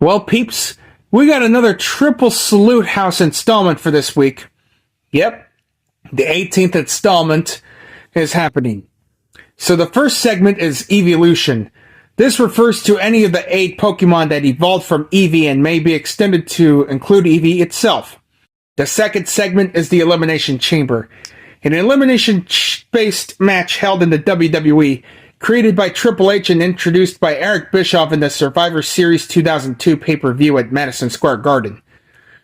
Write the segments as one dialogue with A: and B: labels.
A: Well, peeps, we got another triple salute house installment for this week. Yep, the 18th installment is happening. So the first segment is Eeveelution. This refers to any of the 8 Pokemon that evolved from Eevee and may be extended to include Eevee itself. The second segment is the Elimination Chamber, an elimination-based match held in the WWE, created by Triple H and introduced by Eric Bischoff in the Survivor Series 2002 pay-per-view at Madison Square Garden.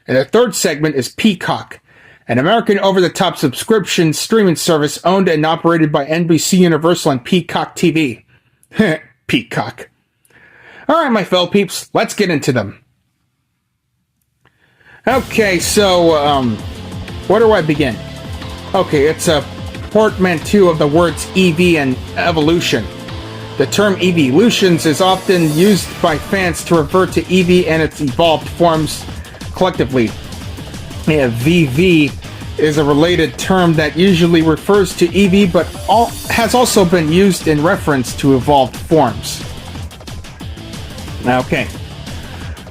A: And the third segment is Peacock, an American over-the-top subscription streaming service owned and operated by NBC Universal and Peacock TV. Peacock. Alright, my fellow peeps, let's get into them. Okay, so, where do I begin? Okay, it's a portmanteau of the words Eevee and evolution. The term Eeveelutions is often used by fans to refer to Eevee and its evolved forms collectively. VV is a related term that usually refers to Eevee, but has also been used in reference to evolved forms. Okay,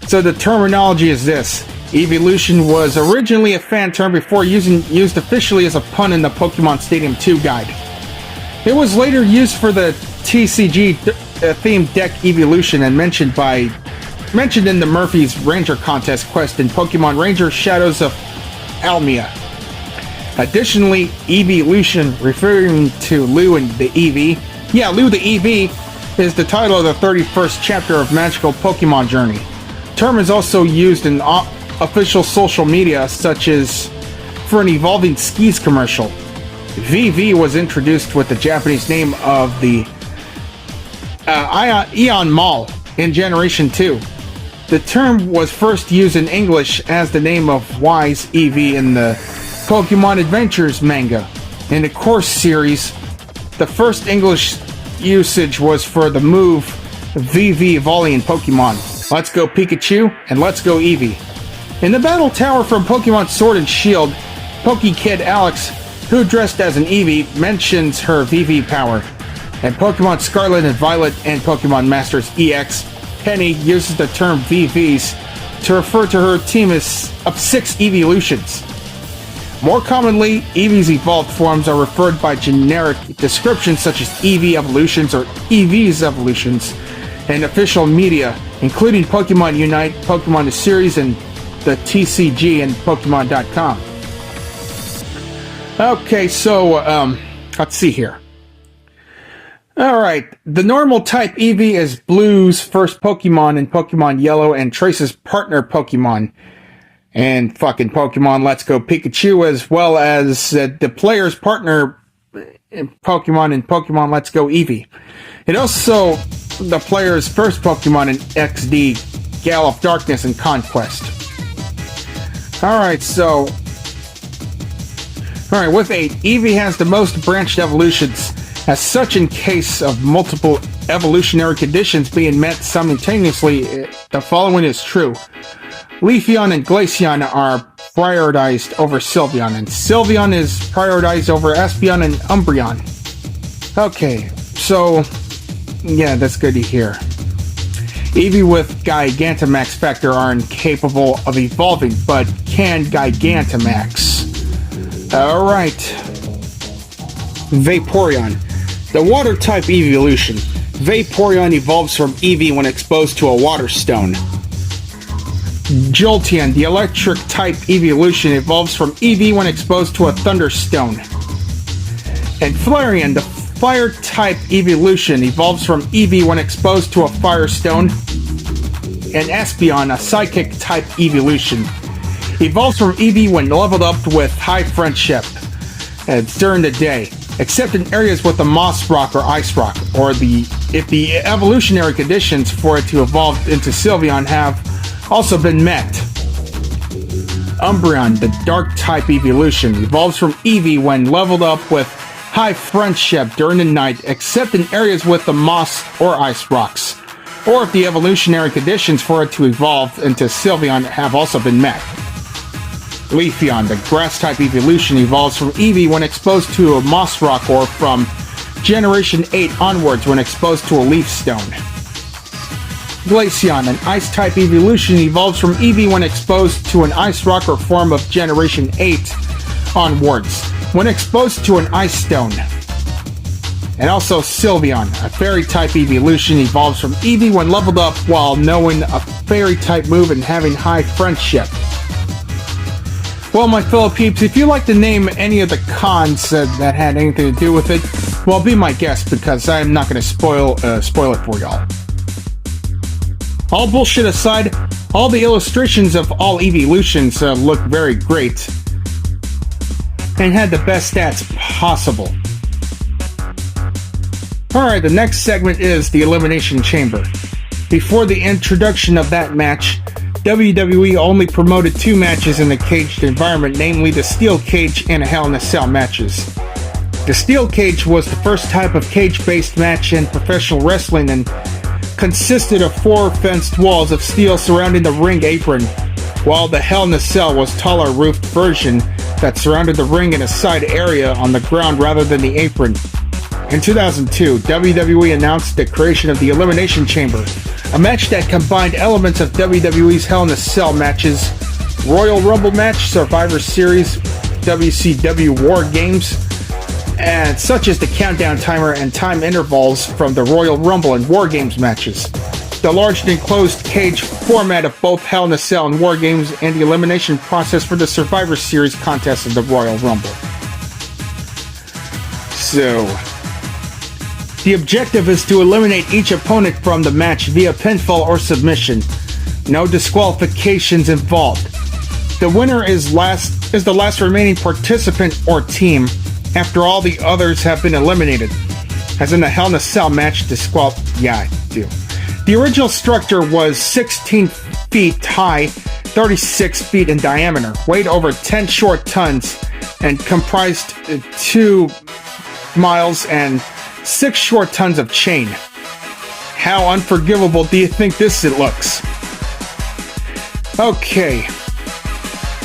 A: so the terminology is this. Eeveelution was originally a fan term before used officially as a pun in the Pokemon Stadium 2 guide. It was later used for the TCG themed deck Eeveelution and mentioned in the Murphy's Ranger Contest quest in Pokemon Ranger Shadows of Almia. Additionally, Eeveelution, referring to Lou and the Eevee. Yeah, Lou the Eevee is the title of the 31st chapter of Magical Pokemon Journey. The term is also used in official social media, such as for an Evolving Skis commercial. VV was introduced with the Japanese name of the Eon Mall in Generation 2. The term was first used in English as the name of Wise Eevee in the Pokemon Adventures manga. In the Course series, the first English usage was for the move VV volley in Pokemon. Let's go Pikachu and let's go Eevee. In the Battle Tower from Pokemon Sword and Shield, Pokekid Alex, who dressed as an Eevee, mentions her VV power. And Pokemon Scarlet and Violet and Pokemon Masters EX, Penny uses the term VVs to refer to her team of 6 Eeveelutions. More commonly, Eevee's evolved forms are referred by generic descriptions such as Eeveelutions or Eevee's evolutions in official media, including Pokemon Unite, Pokemon the Series, and the TCG and Pokemon.com. Okay, so, let's see here. Alright, the normal type Eevee is Blue's first Pokemon in Pokemon Yellow and Trace's partner Pokemon. And fucking Pokemon Let's Go Pikachu, as well as the player's partner Pokemon in Pokemon Let's Go Eevee. It also the player's first Pokemon in XD, Gale of Darkness and Conquest. Alright, so... Alright, with 8, Eevee has the most branched evolutions. As such, in case of multiple evolutionary conditions being met simultaneously, the following is true. Leafeon and Glaceon are prioritized over Sylveon, and Sylveon is prioritized over Espeon and Umbreon. Okay, so... yeah, that's good to hear. Eevee with Gigantamax Factor are incapable of evolving, but can Gigantamax. Alright. Vaporeon. The Water-type Eeveelution. Vaporeon evolves from Eevee when exposed to a Water Stone. Jolteon, the Electric-type Eeveelution, evolves from Eevee when exposed to a Thunderstone. And Flareon, the Fire-type Eeveelution, evolves from Eevee when exposed to a Firestone. And Espeon, a Psychic-type Eeveelution, evolves from Eevee when leveled up with High Friendship during the day, except in areas with the Moss Rock or Ice Rock, or if the evolutionary conditions for it to evolve into Sylveon have also been met. Umbreon, the Dark-type Eeveelution, evolves from Eevee when leveled up with High Friendship during the night, except in areas with the Moss or Ice Rocks, or if the evolutionary conditions for it to evolve into Sylveon have also been met. Leafeon, the Grass-type Eeveelution, evolves from Eevee when exposed to a Moss Rock or from Generation 8 onwards when exposed to a Leaf Stone. Glaceon, an Ice-type Eeveelution, evolves from Eevee when exposed to an Ice Rock or form of Generation 8 onwards, when exposed to an Ice Stone. And also Sylveon, a Fairy-type Eeveelution, evolves from Eevee when leveled up while knowing a Fairy-type move and having high friendship. Well, my fellow peeps, if you'd like to name any of the cons that had anything to do with it, well, be my guest, because I'm not going to spoil it for y'all. All bullshit aside, all the illustrations of all Eeveelutions look very great, and had the best stats possible. Alright, the next segment is the Elimination Chamber. Before the introduction of that match, WWE only promoted 2 matches in the caged environment, namely the Steel Cage and Hell in a Cell matches. The Steel Cage was the first type of cage-based match in professional wrestling and consisted of 4 fenced walls of steel surrounding the ring apron, while the Hell in a Cell was a taller roofed version that surrounded the ring in a side area on the ground rather than the apron. In 2002, WWE announced the creation of the Elimination Chamber, a match that combined elements of WWE's Hell in a Cell matches, Royal Rumble match, Survivor Series, WCW War Games, and such as the countdown timer and time intervals from the Royal Rumble and War Games matches, the large enclosed cage format of both Hell in a Cell and War Games, and the elimination process for the Survivor Series contest of the Royal Rumble. So, the objective is to eliminate each opponent from the match via pinfall or submission. No disqualifications involved. The winner is the last remaining participant or team after all the others have been eliminated. As in the Hell in a Cell match, yeah, I do. The original structure was 16 feet high, 36 feet in diameter, weighed over 10 short tons, and comprised 2 miles and 6 short tons of chain. How unforgivable do you think this looks? Okay.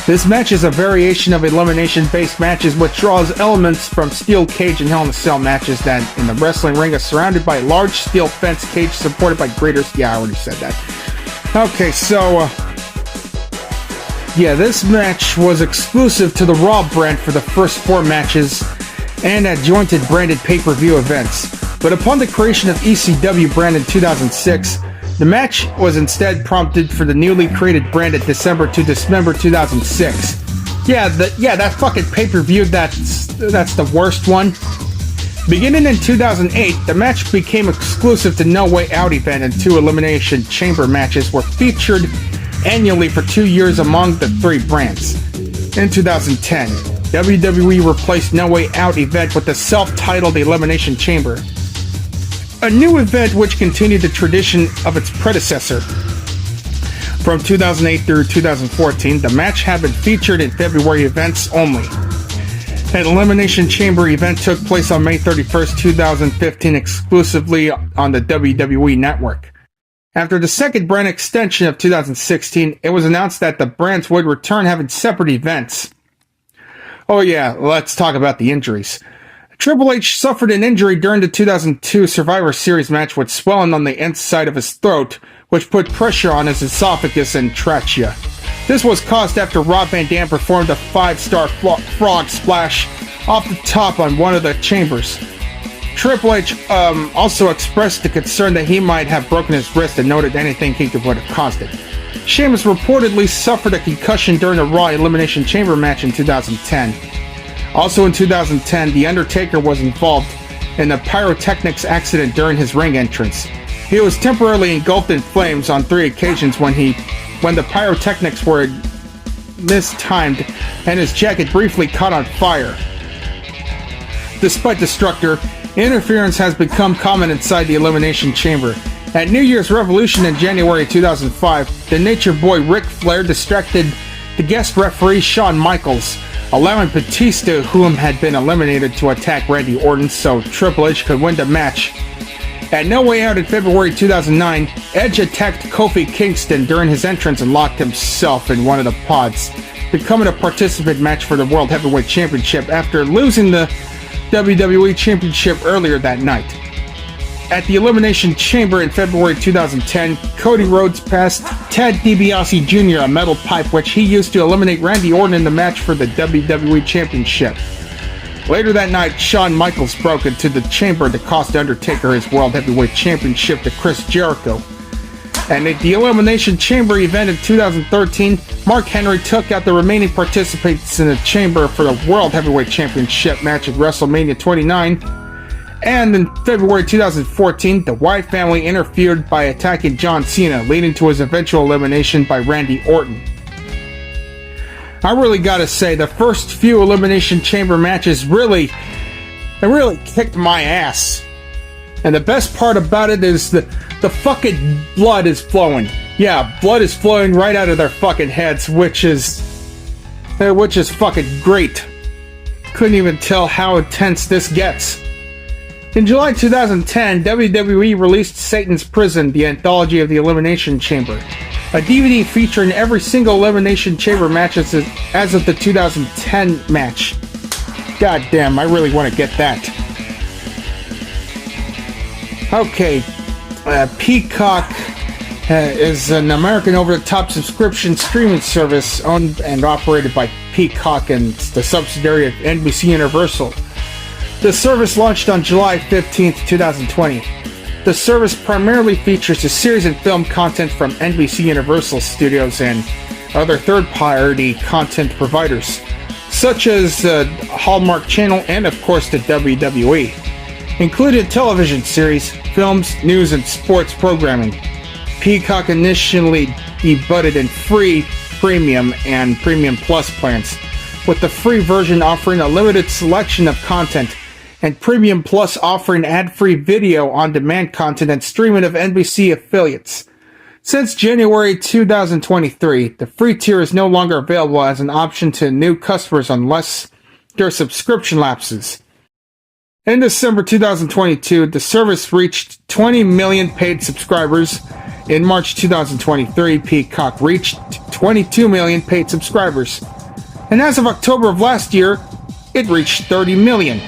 A: This match is a variation of elimination-based matches which draws elements from Steel Cage and Hell in a Cell matches that in the wrestling ring are surrounded by a large steel fence cage supported by graders. Yeah, I already said that. Okay, so yeah, this match was exclusive to the Raw brand for the first 4 matches and adjointed branded pay-per-view events. But upon the creation of ECW brand in 2006, the match was instead prompted for the newly created brand at December to Dismember 2006. Yeah, that fucking pay-per-view, that's the worst one. Beginning in 2008, the match became exclusive to No Way Out event, and 2 Elimination Chamber matches were featured annually for 2 years among the 3 brands. In 2010, WWE replaced No Way Out event with the self-titled Elimination Chamber, a new event which continued the tradition of its predecessor. From 2008 through 2014, the match had been featured in February events only. An Elimination Chamber event took place on May 31st, 2015 exclusively on the WWE Network. After the second brand extension of 2016, it was announced that the brands would return having separate events. Oh yeah, let's talk about the injuries. Triple H suffered an injury during the 2002 Survivor Series match with swelling on the inside of his throat, which put pressure on his esophagus and trachea. This was caused after Rob Van Dam performed a 5-star frog splash off the top on one of the chambers. Triple H also expressed the concern that he might have broken his wrist and noted anything he could would have caused it. Sheamus reportedly suffered a concussion during a Raw Elimination Chamber match in 2010. Also in 2010, The Undertaker was involved in a pyrotechnics accident during his ring entrance. He was temporarily engulfed in flames on 3 occasions when the pyrotechnics were mistimed and his jacket briefly caught on fire. Despite the structure, interference has become common inside the Elimination Chamber. At New Year's Revolution in January 2005, the Nature Boy Ric Flair distracted the guest referee Shawn Michaels, allowing Batista, whom had been eliminated, to attack Randy Orton so Triple H could win the match. At No Way Out in February 2009, Edge attacked Kofi Kingston during his entrance and locked himself in one of the pods, becoming a participant match for the World Heavyweight Championship after losing the WWE Championship earlier that night. At the Elimination Chamber in February 2010, Cody Rhodes passed Ted DiBiase Jr. a metal pipe which he used to eliminate Randy Orton in the match for the WWE Championship. Later that night, Shawn Michaels broke into the chamber to cost Undertaker his World Heavyweight Championship to Chris Jericho. And at the Elimination Chamber event in 2013, Mark Henry took out the remaining participants in the chamber for the World Heavyweight Championship match at WrestleMania 29. And in February 2014, the Wyatt family interfered by attacking John Cena, leading to his eventual elimination by Randy Orton. I really gotta say, the first few Elimination Chamber matches really kicked my ass. And the best part about it is the fucking blood is flowing. Yeah, blood is flowing right out of their fucking heads, which is fucking great. Couldn't even tell how intense this gets. In July 2010, WWE released Satan's Prison, the anthology of the Elimination Chamber, a DVD featuring every single Elimination Chamber match as of the 2010 match. God damn, I really want to get that. Okay, Peacock is an American over-the-top subscription streaming service owned and operated by Peacock and the subsidiary of NBC Universal. The service launched on July 15, 2020. The service primarily features a series and film content from NBC Universal Studios and other third-party content providers, such as Hallmark Channel and, of course, the WWE. Included television series, films, news, and sports programming. Peacock initially debuted in free, premium, and premium plus plans, with the free version offering a limited selection of content, and Premium Plus offering ad-free video on-demand content and streaming of NBC affiliates. Since January 2023, the free tier is no longer available as an option to new customers unless their subscription lapses. In December 2022, the service reached 20 million paid subscribers. In March 2023, Peacock reached 22 million paid subscribers. And as of October of last year, it reached 30 million.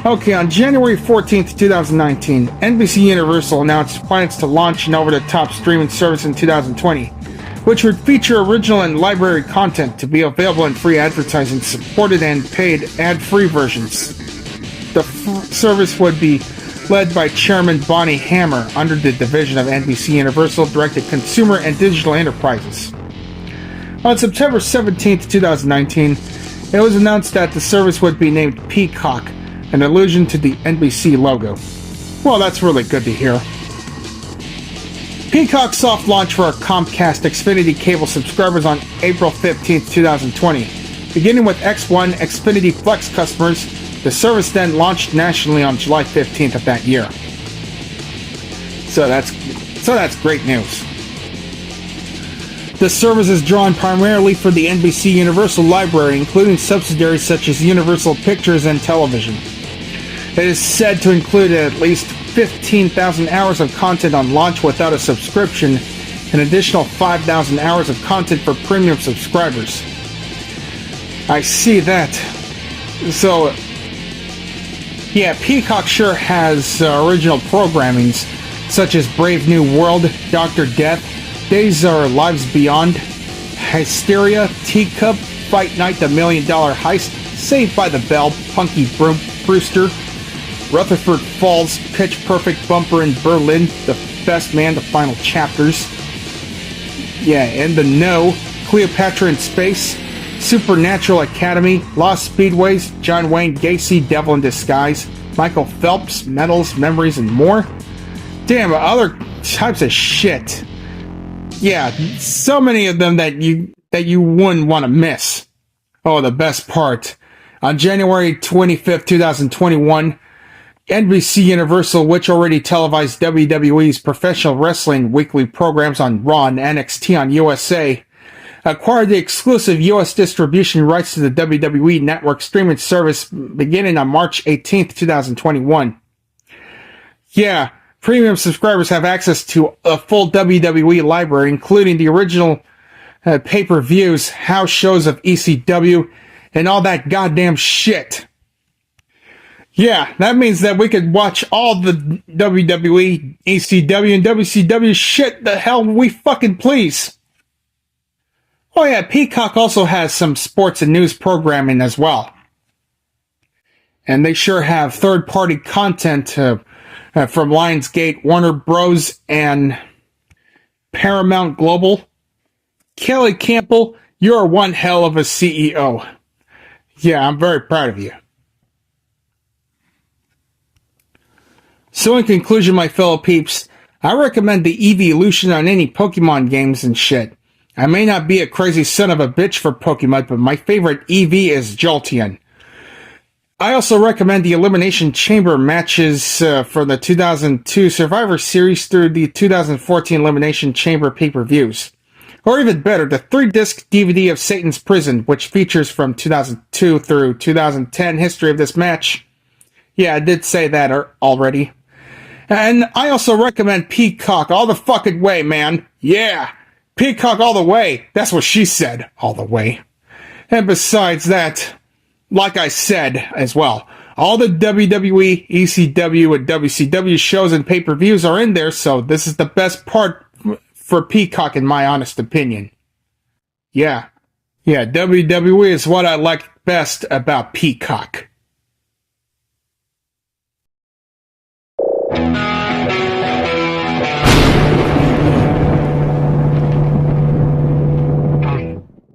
A: Okay, on January 14th, 2019, NBC Universal announced plans to launch an over-the-top streaming service in 2020, which would feature original and library content to be available in free advertising supported and paid ad-free versions. The service would be led by Chairman Bonnie Hammer under the division of NBC Universal Direct-to-Consumer and Digital Enterprises. On September 17th, 2019, it was announced that the service would be named Peacock, an allusion to the NBC logo. Well, that's really good to hear. Peacock soft launched for Comcast Xfinity cable subscribers on April 15, 2020. Beginning with X1 Xfinity Flex customers, the service then launched nationally on July 15th of that year. So that's great news. The service is drawn primarily for the NBC Universal library, including subsidiaries such as Universal Pictures and Television. It is said to include at least 15,000 hours of content on launch without a subscription, an additional 5,000 hours of content for premium subscribers. I see that. So, yeah, Peacock sure has original programmings, such as Brave New World, Dr. Death, Days Are Lives Beyond, Hysteria, Teacup, Fight Night, The $1 Million Heist, Saved by the Bell, Punky Brewster, Rutherford Falls, Pitch Perfect, Bumper in Berlin, The Best Man, The Final Chapters. Yeah, In the Know, Cleopatra in Space, Supernatural Academy, Lost Speedways, John Wayne Gacy, Devil in Disguise, Michael Phelps, Medals, Memories, and more. Damn, other types of shit. Yeah, so many of them that you wouldn't want to miss. Oh, the best part. On January 25th, 2021, NBC Universal, which already televised WWE's professional wrestling weekly programs on Raw and NXT on USA, acquired the exclusive U.S. distribution rights to the WWE Network streaming service beginning on March 18th, 2021. Yeah, premium subscribers have access to a full WWE library, including the original pay-per-views, house shows of ECW, and all that goddamn shit. Yeah, that means that we could watch all the WWE, ECW, and WCW shit the hell we fucking please. Oh yeah, Peacock also has some sports and news programming as well. And they sure have third-party content from Lionsgate, Warner Bros., and Paramount Global. Kelly Campbell, you're one hell of a CEO. Yeah, I'm very proud of you. So in conclusion, my fellow peeps, I recommend the Eeveelution on any Pokemon games and shit. I may not be a crazy son of a bitch for Pokemon, but my favorite Eevee is Jolteon. I also recommend the Elimination Chamber matches for the 2002 Survivor Series through the 2014 Elimination Chamber pay-per-views. Or even better, the 3-disc DVD of Satan's Prison, which features from 2002 through 2010 history of this match. Yeah, I did say that already. And I also recommend Peacock all the fucking way, man. Yeah, Peacock all the way. That's what she said, all the way. And besides that, like I said as well, all the WWE, ECW, and WCW shows and pay-per-views are in there, so this is the best part for Peacock in my honest opinion. Yeah, WWE is what I like best about Peacock.